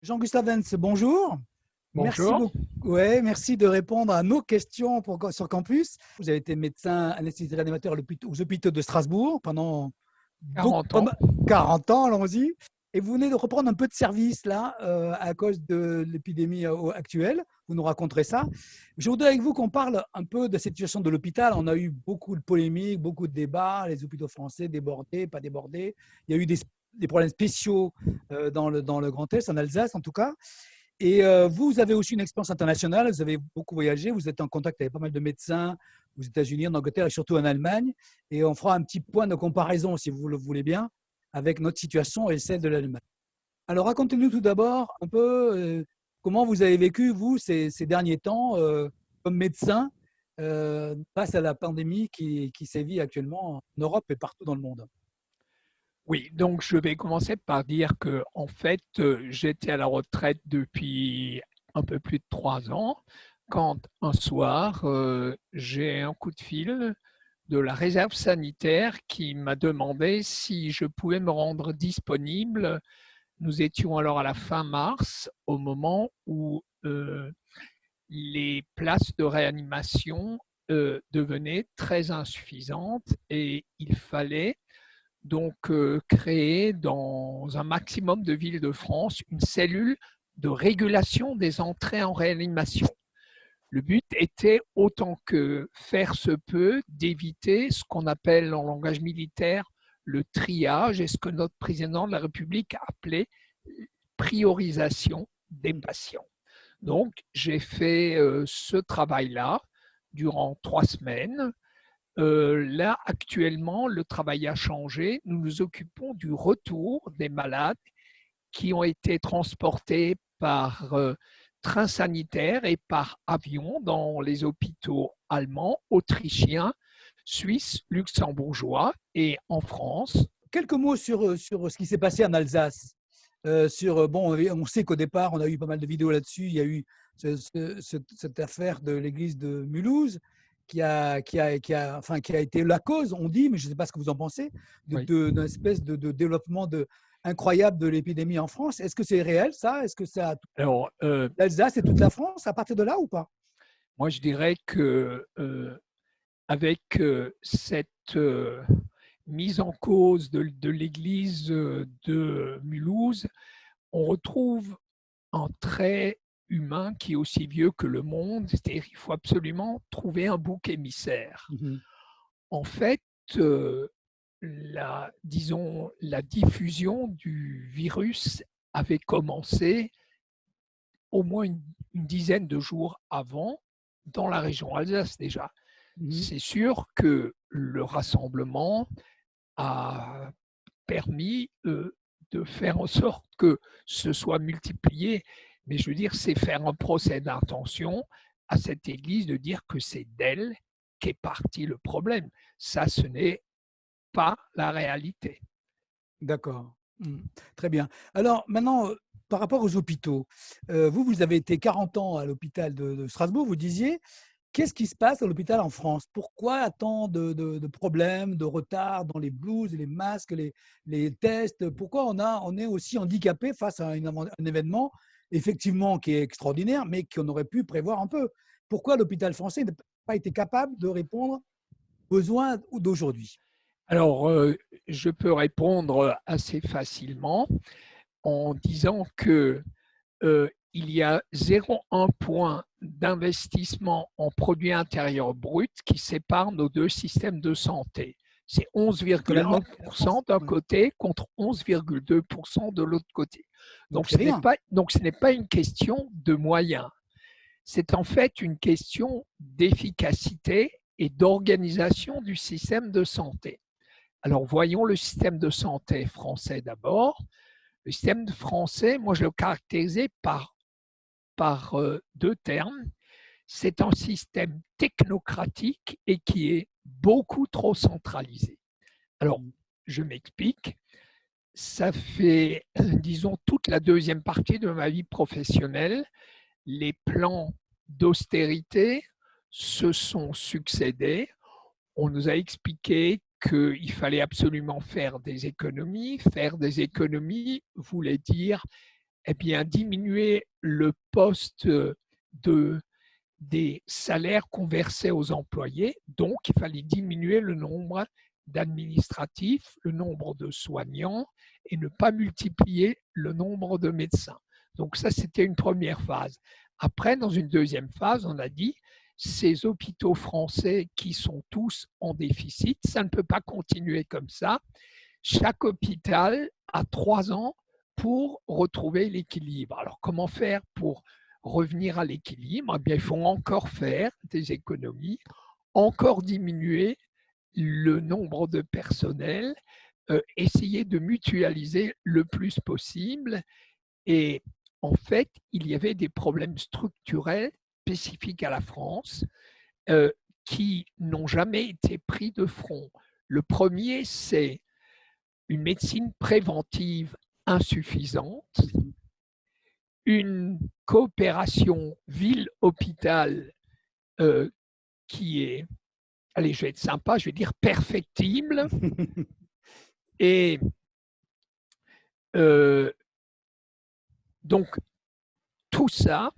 Jean-Gustave Vence, bonjour. Merci Bonjour, beaucoup. Ouais, merci de répondre à nos questions sur Campus. Vous avez été médecin anesthésiste réanimateur aux hôpitaux de Strasbourg pendant 40 ans. 40 ans, allons-y. Et vous venez de reprendre un peu de service là à cause de l'épidémie actuelle. Vous nous raconterez ça. Je voudrais avec vous qu'on parle un peu de cette situation de l'hôpital. On a eu beaucoup de polémiques, beaucoup de débats. Les hôpitaux français débordés, pas débordés. Il y a eu des problèmes spéciaux dans le Grand Est, en Alsace en tout cas. Et vous avez aussi une expérience internationale, vous avez beaucoup voyagé, vous êtes en contact avec pas mal de médecins aux États-Unis, en Angleterre et surtout en Allemagne. Et on fera un petit point de comparaison, si vous le voulez bien, avec notre situation et celle de l'Allemagne. Alors racontez-nous tout d'abord un peu comment vous avez vécu, vous, ces derniers temps, comme médecin, face à la pandémie qui sévit actuellement en Europe et partout dans le monde. Oui, donc je vais commencer par dire que en fait, j'étais à la retraite depuis un peu plus de 3 ans, quand un soir, j'ai un coup de fil de la réserve sanitaire qui m'a demandé si je pouvais me rendre disponible. Nous étions alors à la fin mars, au moment où les places de réanimation devenaient très insuffisantes et il fallait donc créer dans un maximum de villes de France une cellule de régulation des entrées en réanimation. Le but était, autant que faire se peut, d'éviter ce qu'on appelle en langage militaire le triage et ce que notre président de la République a appelé priorisation des patients. Donc, j'ai fait ce travail-là durant 3 semaines. Là, actuellement, le travail a changé. Nous nous occupons du retour des malades qui ont été transportés par train sanitaire et par avion dans les hôpitaux allemands, autrichiens, suisses, luxembourgeois et en France. Quelques mots sur ce qui s'est passé en Alsace. Bon, on sait qu'au départ, on a eu pas mal de vidéos là-dessus. Il y a eu cette affaire de l'église de Mulhouse qui a été la cause, on dit, mais je ne sais pas ce que vous en pensez, Oui. d'une espèce de développement incroyable de l'épidémie en France. Est-ce que c'est réel, ça? Est-ce que ça Alors, l'Alsace et toute la France à partir de là ou pas? moi, je dirais que avec cette mise en cause de l'église de Mulhouse, on retrouve un trait humain qui est aussi vieux que le monde, c'est-à-dire qu'il faut absolument trouver un bouc émissaire. Mhm. En fait, euh, disons, la diffusion du virus avait commencé au moins une dizaine de jours avant dans la région Alsace déjà. Mhm. C'est sûr que le rassemblement a permis de faire en sorte que ce soit multiplié. Mais je veux dire, c'est faire un procès d'intention à cette Église de dire que c'est d'elle qu'est parti le problème. Ça, ce n'est pas la réalité. D'accord. Très bien. Alors maintenant, par rapport aux hôpitaux, vous avez été 40 ans à l'hôpital de Strasbourg, vous disiez. Qu'est-ce qui se passe à l'hôpital en France? Pourquoi tant de problèmes, de retard dans les blouses, les masques, les tests? Pourquoi on est aussi handicapé face à un événement, effectivement, qui est extraordinaire, mais qu'on aurait pu prévoir un peu? Pourquoi l'hôpital français n'a pas été capable de répondre aux besoins d'aujourd'hui? Alors, je peux répondre assez facilement en disant que il y a 0,1 point d'investissement en produit intérieur brut qui sépare nos deux systèmes de santé. C'est Entre l'Allemagne et la France. 11,1% d'un Ouais. côté contre 11,2% de l'autre côté. Donc c'est rien. Donc ce n'est pas une question de moyens. C'est en fait une question d'efficacité et d'organisation du système de santé. Alors voyons le système de santé français d'abord. Le système français, moi je le caractérisais par deux termes. C'est un système technocratique et qui est beaucoup trop centralisé. Alors, je m'explique. Ça fait, disons, toute la deuxième partie de ma vie professionnelle. Les plans d'austérité se sont succédés. On nous a expliqué qu'il fallait absolument faire des économies. Faire des économies voulait dire Eh bien, diminuer le poste des salaires qu'on versait aux employés. Donc, il fallait diminuer le nombre d'administratifs, le nombre de soignants et ne pas multiplier le nombre de médecins. Donc ça, c'était une première phase. Après, dans une deuxième phase, on a dit, ces hôpitaux français qui sont tous en déficit, ça ne peut pas continuer comme ça. Chaque hôpital a 3 ans pour retrouver l'équilibre. Alors, comment faire pour revenir à l'équilibre? Eh bien, il faut encore faire des économies, encore diminuer le nombre de personnel, essayer de mutualiser le plus possible. Et en fait, il y avait des problèmes structurels spécifiques à la France qui n'ont jamais été pris de front. Le premier, c'est une médecine préventive insuffisante, une coopération ville-hôpital qui est, allez, je vais être sympa, je vais dire perfectible. Et donc, tout ça,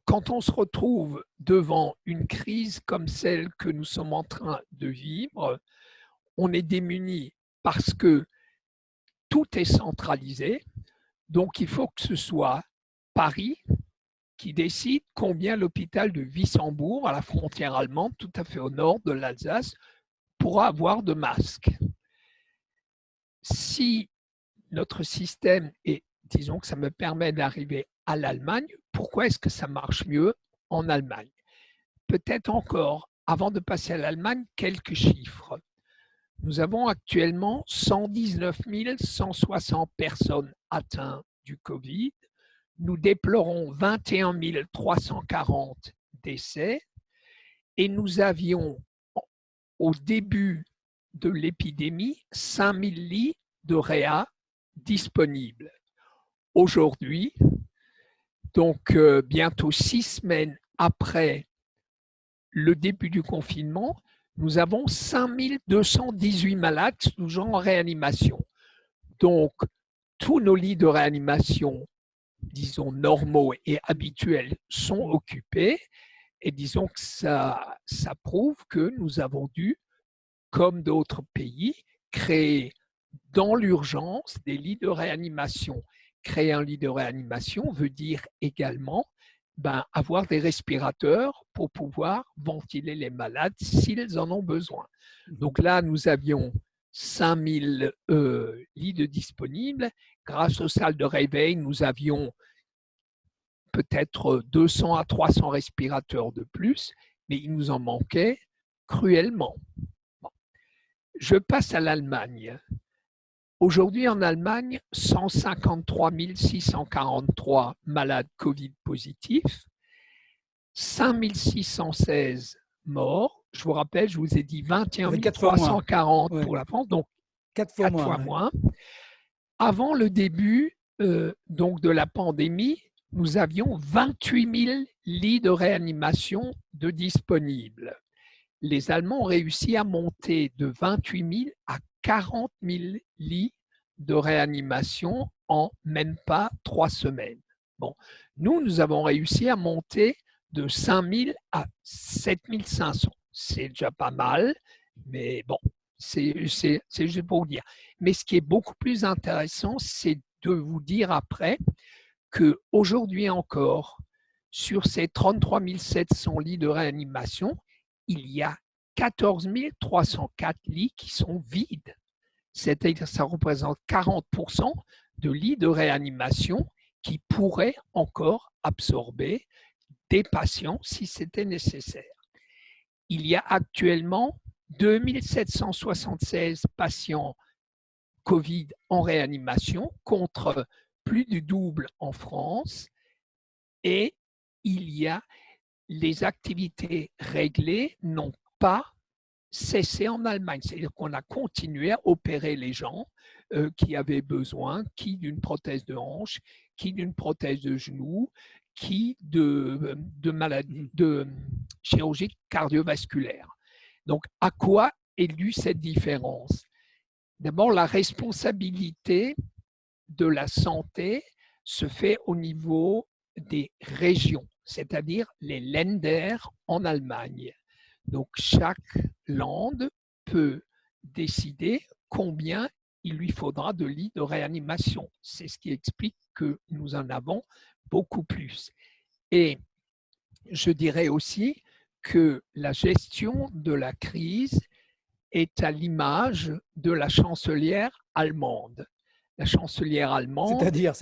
quand on se retrouve devant une crise comme celle que nous sommes en train de vivre, on est démuni parce que tout est centralisé. Donc, il faut que ce soit Paris qui décide combien l'hôpital de Wissembourg, à la frontière allemande, tout à fait au nord de l'Alsace, pourra avoir de masques. Si notre système est, disons que ça me permet d'arriver à l'Allemagne, pourquoi est-ce que ça marche mieux en Allemagne? Peut-être encore, avant de passer à l'Allemagne, quelques chiffres. Nous avons actuellement 119 160 personnes atteintes du Covid. Nous déplorons 21 340 décès et nous avions, au début de l'épidémie, 5 000 lits de réa disponibles. Aujourd'hui, donc bientôt 6 semaines après le début du confinement, nous avons 5 218 malades toujours en réanimation. Donc, tous nos lits de réanimation, disons, normaux et habituels sont occupés. Et disons que ça prouve que nous avons dû, comme d'autres pays, créer dans l'urgence des lits de réanimation. Créer un lit de réanimation veut dire également avoir des respirateurs pour pouvoir ventiler les malades s'ils en ont besoin. Donc là, nous avions 5000 lits de disponibles. Grâce aux salles de réveil, nous avions peut-être 200 à 300 respirateurs de plus, mais il nous en manquait cruellement. Bon. Je passe à l'Allemagne. Aujourd'hui, en Allemagne, 153 643 malades Covid positifs, 5 616 morts. Je vous rappelle, je vous ai dit 21 340 pour la France, donc 4 fois moins. Avant le début donc de la pandémie, nous avions 28 000 lits de réanimation de disponibles. Les Allemands ont réussi à monter de 28 000 à 40 000 lits de réanimation en même pas 3 semaines. Bon, nous avons réussi à monter de 5 000 à 7 500. C'est déjà pas mal, mais bon, c'est juste pour vous dire. Mais ce qui est beaucoup plus intéressant, c'est de vous dire après qu'aujourd'hui encore, sur ces 33 700 lits de réanimation, il y a 14 304 lits qui sont vides. C'est-à-dire ça représente 40% de lits de réanimation qui pourraient encore absorber des patients si c'était nécessaire. Il y a actuellement 2776 patients Covid en réanimation contre plus du double en France, et il y a les activités réglées n'ont pas cessé en Allemagne. C'est-à-dire qu'on a continué à opérer les gens qui avaient besoin, qui d'une prothèse de hanche, qui d'une prothèse de genou, qui de chirurgie cardiovasculaire. Donc, à quoi est due cette différence? D'abord, la responsabilité de la santé se fait au niveau des régions, c'est-à-dire les Länder en Allemagne. Donc, chaque land peut décider combien il lui faudra de lits de réanimation. C'est ce qui explique que nous en avons beaucoup plus. Et je dirais aussi que la gestion de la crise est à l'image de la chancelière allemande. La chancelière allemande C'est-à-dire.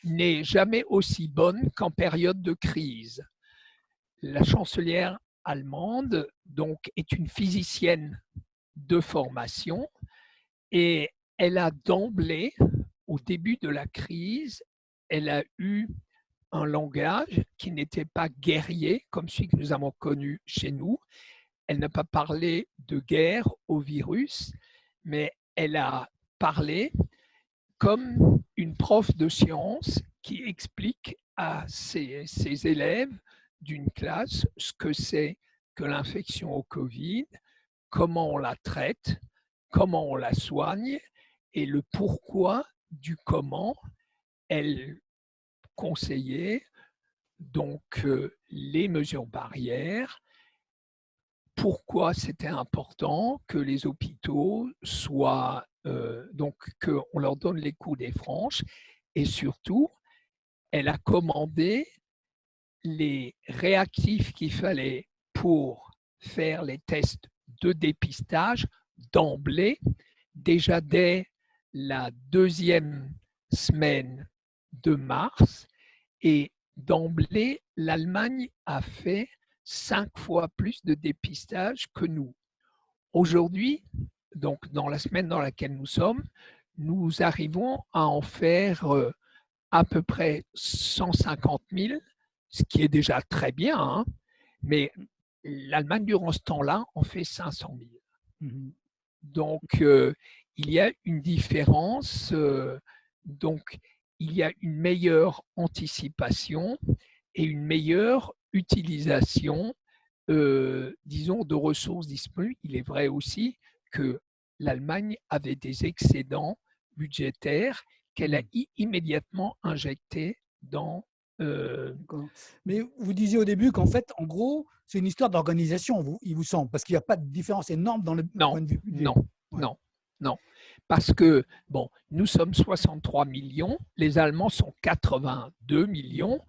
n'est jamais aussi bonne qu'en période de crise. La chancelière allemande donc, est une physicienne de formation et elle a d'emblée, au début de la crise, elle a eu un langage qui n'était pas guerrier comme celui que nous avons connu chez nous. Elle n'a pas parlé de guerre au virus, mais elle a parlé comme une prof de sciences qui explique à ses élèves d'une classe ce que c'est que l'infection au Covid, comment on la traite, comment on la soigne et le pourquoi du comment. Elle conseillait donc les mesures barrières, pourquoi c'était important que les hôpitaux soient, donc qu'on leur donne les coups des franches et surtout, elle a commandé les réactifs qu'il fallait pour faire les tests de dépistage d'emblée, déjà dès la deuxième semaine de mars. Et d'emblée, l'Allemagne a fait 5 fois plus de dépistage que nous. Aujourd'hui, donc dans la semaine dans laquelle nous sommes, nous arrivons à en faire à peu près 150 000, ce qui est déjà très bien, hein, mais l'Allemagne, durant ce temps-là, en fait 500 000. Mhm. Donc, il y a une différence. Donc, il y a une meilleure anticipation et une meilleure utilisation, disons, de ressources disponibles. Il est vrai aussi que l'Allemagne avait des excédents budgétaires qu'elle a immédiatement injectés dans… Mais vous disiez au début qu'en fait, en gros, c'est une histoire d'organisation, il vous semble, parce qu'il n'y a pas de différence énorme dans le Non, point de vue budget. non, non, non. Parce que, bon, nous sommes 63 millions, les Allemands sont 82 millions,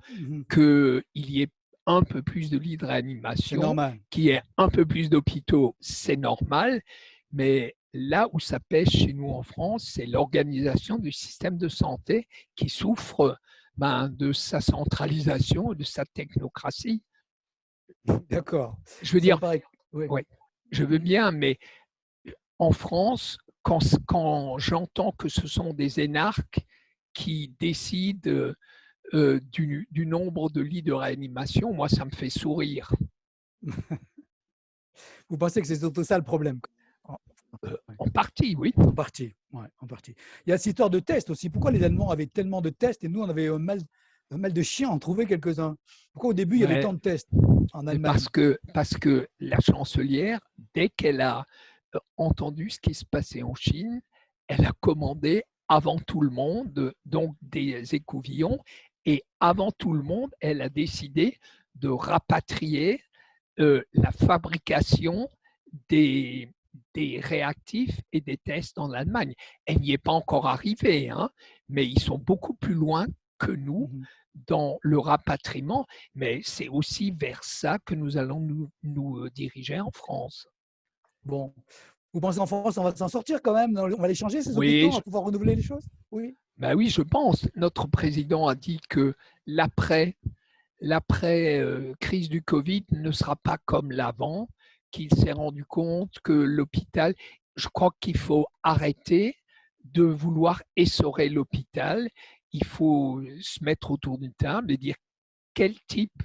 qu'il y ait un peu plus de lits de C'est réanimation, normal. qu'il y ait un peu plus d'hôpitaux, c'est normal. Mais là où ça pêche chez nous en France, c'est l'organisation du système de santé qui souffre de sa centralisation, de sa technocratie. D'accord. Je veux Ça me dire, paraît. Oui. ouais, je veux bien, mais en France, quand j'entends que ce sont des énarques qui décident du nombre de lits de réanimation, moi, ça me fait sourire. Vous pensez que c'est surtout ça le problème? En partie, oui. En partie, ouais, en partie. Il y a cette histoire de tests aussi. Pourquoi les Allemands avaient tellement de tests et nous, on avait un mal de chien à en trouver quelques-uns? Pourquoi au début, il y avait tant de tests en Allemagne? Parce que la chancelière, dès qu'elle a entendu ce qui se passait en Chine, elle a commandé avant tout le monde, donc des écouvillons, et avant tout le monde, elle a décidé de rapatrier la fabrication des réactifs et des tests en Allemagne. Elle n'y est pas encore arrivée, hein, mais ils sont beaucoup plus loin que nous dans le rapatriement, mais c'est aussi vers ça que nous allons nous diriger en France. Bon. Vous pensez qu'en France, on va s'en sortir quand même? On va les changer, ces hôpitaux? On va pouvoir renouveler les choses? Oui. Ben oui, je pense. Notre président a dit que l'après-crise du Covid ne sera pas comme l'avant, qu'il s'est rendu compte que l'hôpital, je crois qu'il faut arrêter de vouloir essorer l'hôpital. Il faut se mettre autour d'une table et dire quel type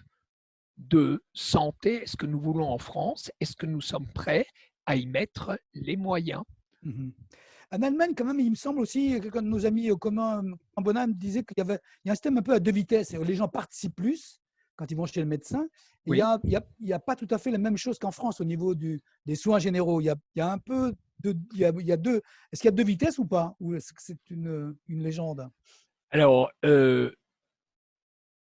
de santé est-ce que nous voulons en France? Est-ce que nous sommes prêts à y mettre les moyens? En Allemagne, quand même, il me semble aussi, quelqu'un de nos amis communs, en Bonham, disait qu'il y a un système un peu à deux vitesses. Les gens participent plus, quand ils vont chez le médecin. Et Oui. il y a pas tout à fait la même chose qu'en France au niveau des soins généraux. Il y a un peu il y a deux. Est-ce qu'il y a deux vitesses ou pas? Ou est-ce que c'est une légende? Alors,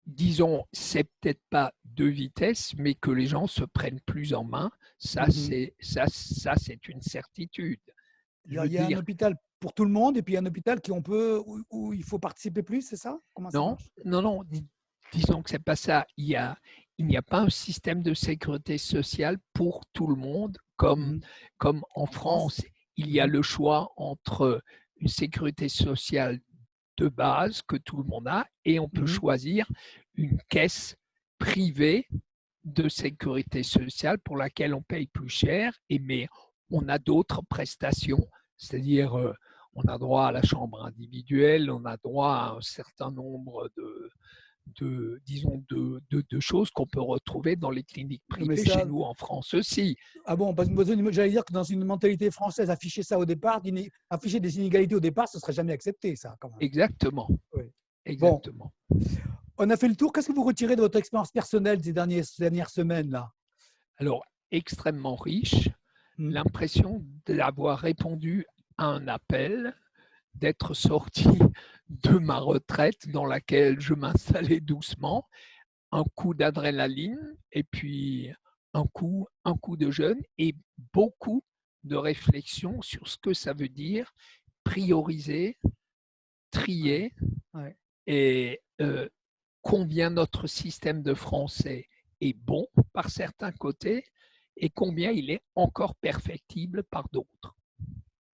disons, c'est peut-être pas deux vitesses, mais que les gens se prennent plus en main, Mhm. ça, c'est une certitude. Je veux Il y a un dire, hôpital pour tout le monde et puis il y a un hôpital où il faut participer plus, c'est ça? Comment ça non, marche? non, non, disons que c'est pas ça. Il n'y a pas un système de sécurité sociale pour tout le monde Mhm. comme en En France? France. Il y a Mhm. le choix entre une sécurité sociale de base que tout le monde a et on peut Mhm. choisir une caisse privée de sécurité sociale pour laquelle on paye plus cher, mais on a d'autres prestations, c'est-à-dire on a droit à la chambre individuelle, on a droit à un certain nombre disons, de choses qu'on peut retrouver dans les cliniques Mais privées chez ça, nous en France aussi. ah bon, parce que j'allais dire que dans une mentalité française, afficher ça au départ, afficher des inégalités au départ, ce ne serait jamais accepté, ça, quand même. Exactement, Oui. Bon, exactement. on a fait le tour. Qu'est-ce que vous retirez de votre expérience personnelle ces dernières semaines-là? Alors, extrêmement riche, Hmm. l'impression d'avoir répondu à un appel, d'être sorti de ma retraite dans laquelle je m'installais doucement, un coup d'adrénaline et puis un coup de jeûne et beaucoup de réflexion sur ce que ça veut dire prioriser, Ouais. trier Ouais. et combien notre système de français est bon par certains côtés et combien il est encore perfectible par d'autres.